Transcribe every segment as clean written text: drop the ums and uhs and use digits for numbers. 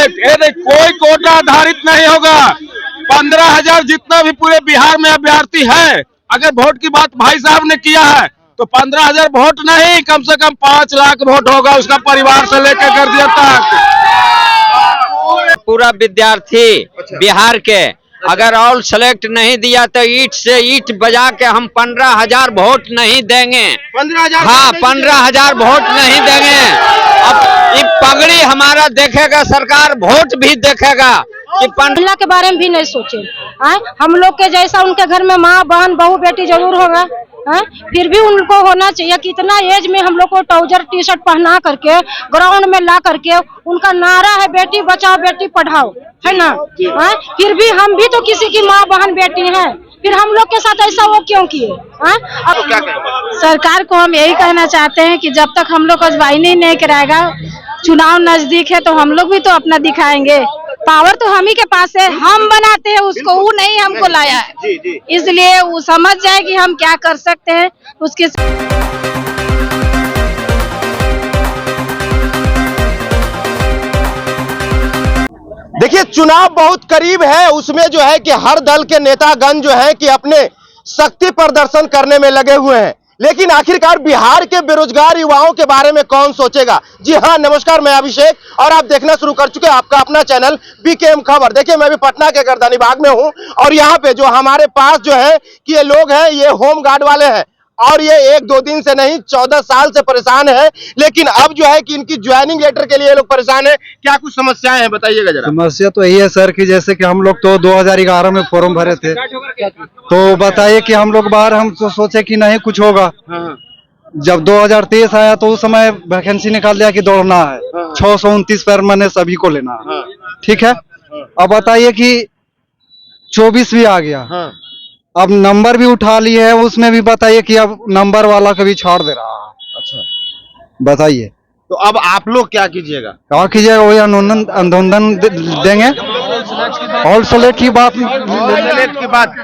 Select, कोई कोटा आधारित नहीं होगा। 15,000 जितना भी पूरे बिहार में अभ्यर्थी है, अगर वोट की बात भाई साहब ने किया है तो 15,000 वोट नहीं, कम से कम 5 लाख वोट होगा उसका परिवार से लेकर गर्जिया तक। पूरा विद्यार्थी बिहार के अगर ऑल सेलेक्ट नहीं दिया तो ईट से ईट बजा के हम 15,000 वोट नहीं देंगे। 15,000? हाँ, 15,000 वोट नहीं देंगे। अब ये पगड़ी हमारा देखेगा सरकार, वोट भी देखेगा कि महिला के बारे में भी नहीं सोचे। हम लोग के जैसा उनके घर में माँ बहन बहू बेटी जरूर होगा, फिर भी उनको होना चाहिए कि इतना एज में हम लोग को ट्राउजर टी शर्ट पहना करके ग्राउंड में ला करके उनका नारा है बेटी बचाओ बेटी पढ़ाओ, है ना। फिर भी हम भी तो किसी की माँ बहन बेटी हैं, फिर हम लोग के साथ ऐसा वो क्यों किए? तो क्या कहेंगे? सरकार को हम यही कहना चाहते हैं कि जब तक हम लोग को ज्वाइनिंग नहीं कराएगा, चुनाव नजदीक है तो हम लोग भी तो अपना दिखाएंगे। पावर तो हम ही के पास है, हम बनाते हैं उसको, वो नहीं हमको लाया है। इसलिए वो समझ जाए कि हम क्या कर सकते हैं उसके। देखिए, चुनाव बहुत करीब है, उसमें जो है कि हर दल के नेतागण जो है कि अपने शक्ति प्रदर्शन करने में लगे हुए हैं, लेकिन आखिरकार बिहार के बेरोजगार युवाओं के बारे में कौन सोचेगा। जी हाँ, नमस्कार, मैं अभिषेक और आप देखना शुरू कर चुके हैं आपका अपना चैनल बीकेएम खबर। देखिए, मैं भी पटना के गर्दनी बाग में हूं और यहाँ पे जो हमारे पास जो है कि ये लोग हैं, ये होम गार्ड वाले हैं और ये 1-2 दिन से नहीं 14 साल से परेशान है, लेकिन अब जो है कि इनकी ज्वाइनिंग लेटर के लिए ये लोग परेशान है। क्या कुछ समस्याएं हैं, बताइएगा जरा। समस्या तो यही है सर कि जैसे कि हम लोग तो 2011 में फॉर्म भरे थे, तो बताइए कि हम लोग बाहर हम तो सोचे कि नहीं कुछ होगा। जब 2023 आया तो उस समय वैकेंसी निकाल दिया कि दौड़ना है, 629 परमानेंट सभी को लेना है, ठीक है। अब बताइए कि 24 भी आ गया, अब नंबर भी उठा लिए है, उसमें भी बताइए कि अब नंबर वाला कभी छोड़ दे रहा है। अच्छा, बताइए तो अब आप लोग क्या कीजिएगा? क्या कीजिएगा? वही अनुदान देंगे। ऑल सेलेक्ट की बात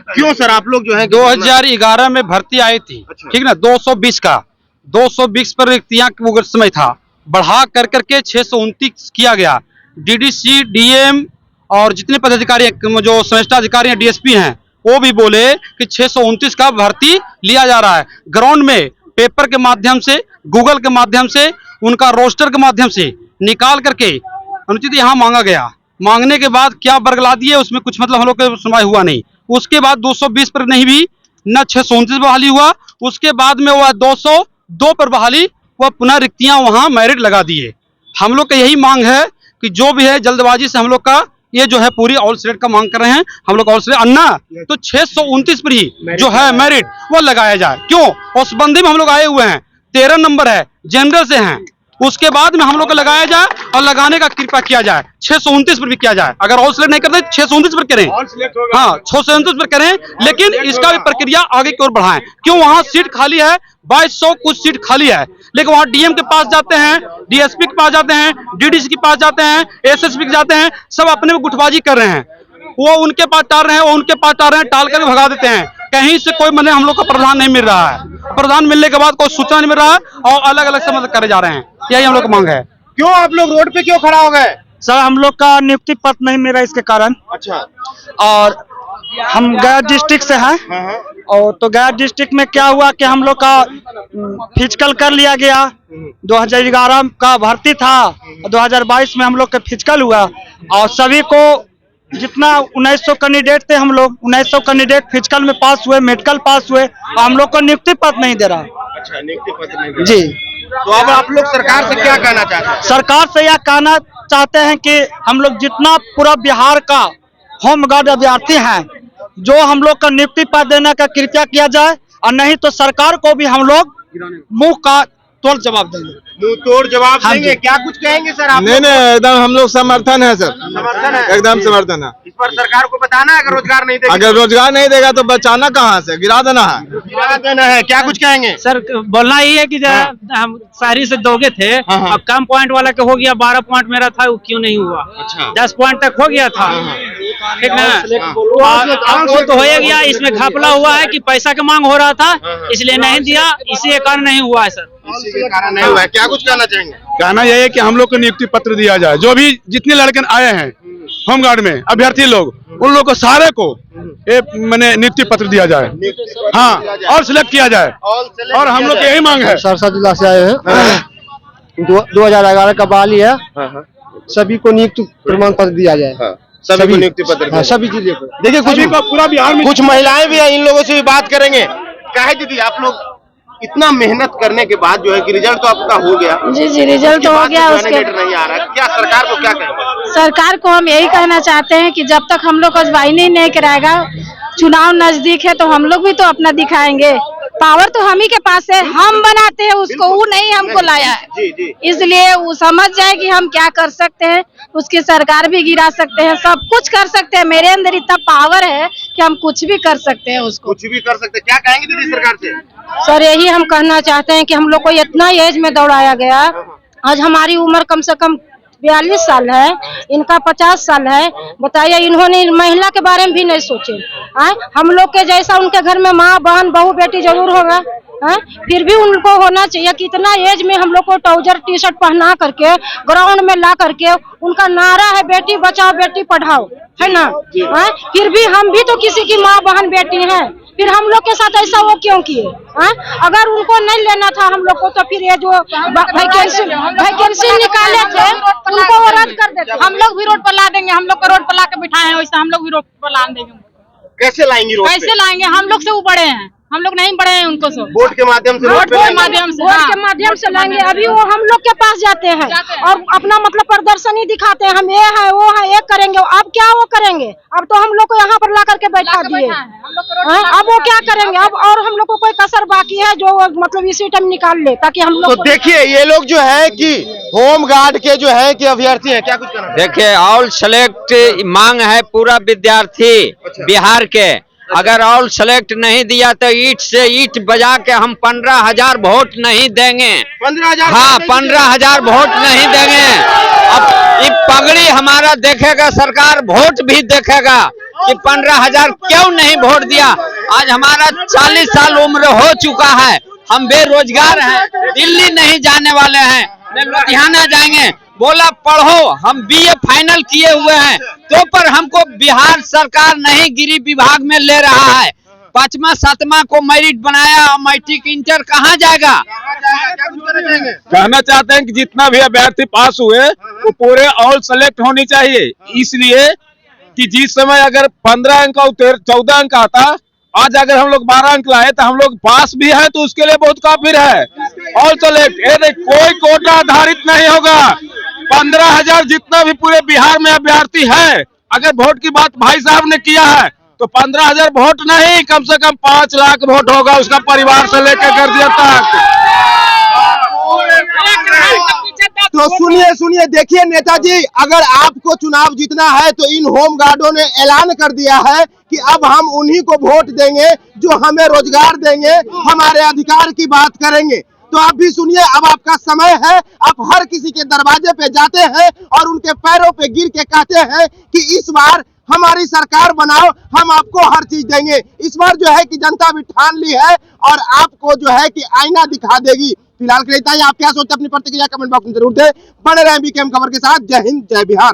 क्यों सर? आप लोग जो है 2011 में भर्ती आई थी, ठीक ना, 220 पर रिक्तियां वो समय था, बढ़ा कर करके 629 किया गया। डीडीसी, डीएम और जितने पदाधिकारी जो संविष्ट अधिकारी हैं, डीएसपी हैं, वो भी बोले कि 629 का भर्ती लिया जा रहा है। ग्राउंड में पेपर के माध्यम से, गूगल के माध्यम से, उनका रोस्टर के माध्यम से निकाल करके अनुचित यहाँ मांगा गया। मांगने के बाद क्या बरगला दिए, उसमें कुछ मतलब हम लोग का सुनवाई हुआ नहीं। उसके बाद 220 पर नहीं भी न 629 बहाली हुआ, उसके बाद में वह 202 पर बहाली, वह पुनः रिक्तियां वहां मेरिट लगा दिए। हम लोग का यही मांग है कि जो भी है जल्दबाजी से हम लोग का ये जो है पूरी ऑल सेलेक्ट का मांग कर रहे हैं। हम लोग ऑल सेलेक्ट अन्ना तो 629 पर ही जो है मेरिट वो लगाया जाए। क्यों? उस बंदी में हम लोग आए हुए हैं, 13 नंबर है, जनरल से हैं, उसके बाद में हम लोग को लगाया जाए और लगाने का कृपा किया जाए। 629 पर भी किया जाए, अगर ऑल सेलेक्ट नहीं करते 629 पर करें, हाँ 629 पर करें, लेकिन इसका भी प्रक्रिया आगे की ओर बढ़ाएं। क्यों? वहां सीट खाली है, 2200 कुछ सीट खाली है, लेकिन वहां डीएम के पास जाते हैं, डीएसपी के पास जाते हैं, डीडीसी के पास जाते हैं, एसएसपी के जाते हैं, सब अपने में गुटबाजी कर रहे हैं। वो उनके पास टाल रहे हैं, वो उनके पास टाल रहे हैं, टाल कर भगा देते हैं। कहीं से कोई मतलब हम लोग का प्रधान नहीं मिल रहा है, प्रधान मिलने के बाद कोई सूचना नहीं मिल रहा है और अलग अलग से मतलब करे जा रहे हैं। यही हम लोग की मांग है। क्यों आप लोग रोड पे क्यों खड़ा हो गए? सर, हम लोग का नियुक्ति पत्र नहीं मिला इसके कारण। अच्छा, और हम गया डिस्ट्रिक्ट से हैं, और तो गया डिस्ट्रिक्ट में क्या हुआ कि हम लोग का फिजिकल कर लिया गया। 2011 का भर्ती था, 2022 में हम लोग का फिजिकल हुआ और सभी को जितना 1900 कैंडिडेट थे, हम लोग 1900 कैंडिडेट फिजिकल में पास हुए, मेडिकल पास हुए, और हम लोग को नियुक्ति पत्र नहीं दे रहा। अच्छा, नियुक्ति पत्र नहीं जी। तो अब आप लोग सरकार से क्या कहना चाहते हैं? सरकार से यह कहना चाहते हैं कि हम लोग जितना पूरा बिहार का होम गार्ड अभ्यर्थी हैं, जो हम लोग का नियुक्ति पत्र देने का कृपया किया जाए, और नहीं तो सरकार को भी हम लोग मुंह का तोड़ जवाब देंगे। मुंह तोड़ जवाब देंगे। क्या कुछ कहेंगे सर आप? नहीं, एकदम हम लोग समर्थन है सर, समर्थन है, एकदम समर्थन है। इस पर सरकार को बताना है, अगर रोजगार नहीं देगा, अगर रोजगार नहीं देगा तो बचाना कहाँ से? गिरा देना है, गिरा देना है। क्या कुछ कहेंगे सर? बोलना ही है कि हम शहरी से दोगे थे, अब कम पॉइंट वाला के हो गया, 12 पॉइंट मेरा था, वो क्यों नहीं हुआ? अच्छा, 10 पॉइंट तक हो गया था, ठीक ना। वो तो हो गया, इसमें घपला हुआ है कि पैसा की मांग हो रहा था, इसलिए नहीं दिया, इसी कारण नहीं हुआ है सर। इसी के कारण नहीं हुआ है। क्या कुछ कहना चाहेंगे? कहना यही है कि हम लोग को नियुक्ति पत्र दिया जाए, जो भी जितने लड़के आए हैं होमगार्ड में अभ्यर्थी लोग, उन लोग को सारे को मैंने नियुक्ति पत्र दिया जाए, हाँ, और सिलेक्ट किया जाए, और हम लोग यही मांग है। सहरसा जिला से आए हैं, 2011 का बहाली है, सभी को नियुक्ति प्रमाण पत्र दिया जाए, सभी को नियुक्ति पत्र, सभी जिले को। देखिए कुछ पूरा बिहार में कुछ महिलाएं भी हैं, इन लोगों से भी बात करेंगे। क्या है दीदी, आप लोग इतना मेहनत करने के बाद जो है कि रिजल्ट तो आपका हो गया? जी रिजल्ट तो हो गया। उसके नहीं आ रहा, क्या सरकार को क्या कहेंगे? सरकार को हम यही कहना चाहते हैं कि जब तक हम लोग को ज्वाइनिंग नहीं कराएगा, चुनाव नजदीक है तो हम लोग भी तो अपना दिखाएंगे। पावर तो हम ही के पास है, हम बनाते हैं उसको, वो नहीं हमको लाया है। इसलिए वो समझ जाए कि हम क्या कर सकते हैं, उसकी सरकार भी गिरा सकते हैं, सब कुछ कर सकते हैं। मेरे अंदर इतना पावर है कि हम कुछ भी कर सकते हैं, उसको कुछ भी कर सकते हैं। क्या कहेंगे दीदी सरकार से? सर यही हम कहना चाहते हैं कि हम लोग को इतना एज में दौड़ाया गया। आज हमारी उम्र कम से कम 42 साल है, इनका 50 साल है। बताइए, इन्होंने महिला के बारे में भी नहीं सोचे। हम लोग के जैसा उनके घर में माँ बहन बहू बेटी जरूर होगा, फिर भी उनको होना चाहिए कि इतना एज में हम लोग को ट्राउजर टी शर्ट पहना करके ग्राउंड में ला करके, उनका नारा है बेटी बचाओ बेटी पढ़ाओ, है ना? फिर भी हम भी तो किसी की माँ बहन बेटी हैं, फिर हम लोग के साथ ऐसा वो क्यों किए? अगर उनको नहीं लेना था हम लोग को, तो फिर ये जो वैकेंसी निकाले थे उनको वो रद्द कर देते। हम लोग भी रोड पर ला देंगे, हम लोग को रोड पर ला के बिठाए हैं, वैसे हम लोग भी रोड पर ला देंगे। कैसे लाएंगे रोड पे? कैसे लाएंगे? हम लोग से वो बड़े हैं, हम लोग नहीं बढ़े हैं उनको सब। वोट के माध्यम से, वोट के माध्यम से, वोट के माध्यम से लाएंगे। अभी वो हम लोग के पास जाते हैं और अपना मतलब प्रदर्शनी दिखाते हैं, हम ये है वो है, ये करेंगे। अब क्या वो करेंगे? अब तो हम लोग को यहाँ पर ला करके बैठा दिए, अब वो क्या करेंगे? अब और हम लोग को कोई कसर बाकी है जो मतलब इसी टाइम निकाल ले, ताकि हम लोग। तो देखिए ये लोग जो है कि होम गार्ड के जो है कि अभ्यर्थी हैं, क्या कुछ कहना? देखिए, ऑल सेलेक्ट मांग है पूरा विद्यार्थी बिहार के। अगर ऑल सेलेक्ट नहीं दिया तो ईट से ईट बजा के हम 15,000 वोट नहीं देंगे। 15,000? हाँ, 15,000 वोट नहीं देंगे। अब ये पगड़ी हमारा देखेगा सरकार, वोट भी देखेगा कि 15,000 क्यों नहीं वोट दिया। आज हमारा 40 साल उम्र हो चुका है, हम बेरोजगार हैं, दिल्ली नहीं जाने वाले हैं, लुधियाना जाएंगे। बोला पढ़ो, हम बीए फाइनल किए हुए हैं, तो पर हमको बिहार सरकार नहीं गिरी विभाग में ले रहा है। 5वां 7वां को मेरिट बनाया, मैट्रिक इंटर कहाँ जाएगा? कहना चाहते हैं कि जितना भी अभ्यर्थी पास हुए वो पूरे ऑल सेलेक्ट होनी चाहिए, इसलिए कि जिस समय अगर 15 अंक और 14 अंक आता, आज अगर हम लोग 12 अंक लाए तो हम लोग पास भी है, तो उसके लिए बहुत काफी है। ऑल सेलेक्ट ये कोई कोटा आधारित नहीं होगा। 15,000 जितना भी पूरे बिहार में अभ्यर्थी है, अगर वोट की बात भाई साहब ने किया है तो 15,000 वोट नहीं, कम से कम 5 लाख वोट होगा उसका परिवार से लेकर गर्जिया तक। तो सुनिए, देखिए नेताजी, अगर आपको चुनाव जीतना है तो इन होम गार्डों ने ऐलान कर दिया है कि अब हम उन्हीं को वोट देंगे जो हमें रोजगार देंगे, हमारे अधिकार की बात करेंगे। तो आप भी सुनिए, अब आपका समय है, आप हर किसी के दरवाजे पे जाते हैं और उनके पैरों पे गिर के कहते हैं कि इस बार हमारी सरकार बनाओ, हम आपको हर चीज देंगे। इस बार जो है कि जनता भी ठान ली है और आपको जो है कि आईना दिखा देगी। फिलहाल के लिए इतना ही। आप क्या सोचते हैं अपनी प्रतिक्रिया कमेंट बॉक्स में जरूर दें। बने रहें बीकेएम खबर के साथ। जय हिंद, जय बिहार।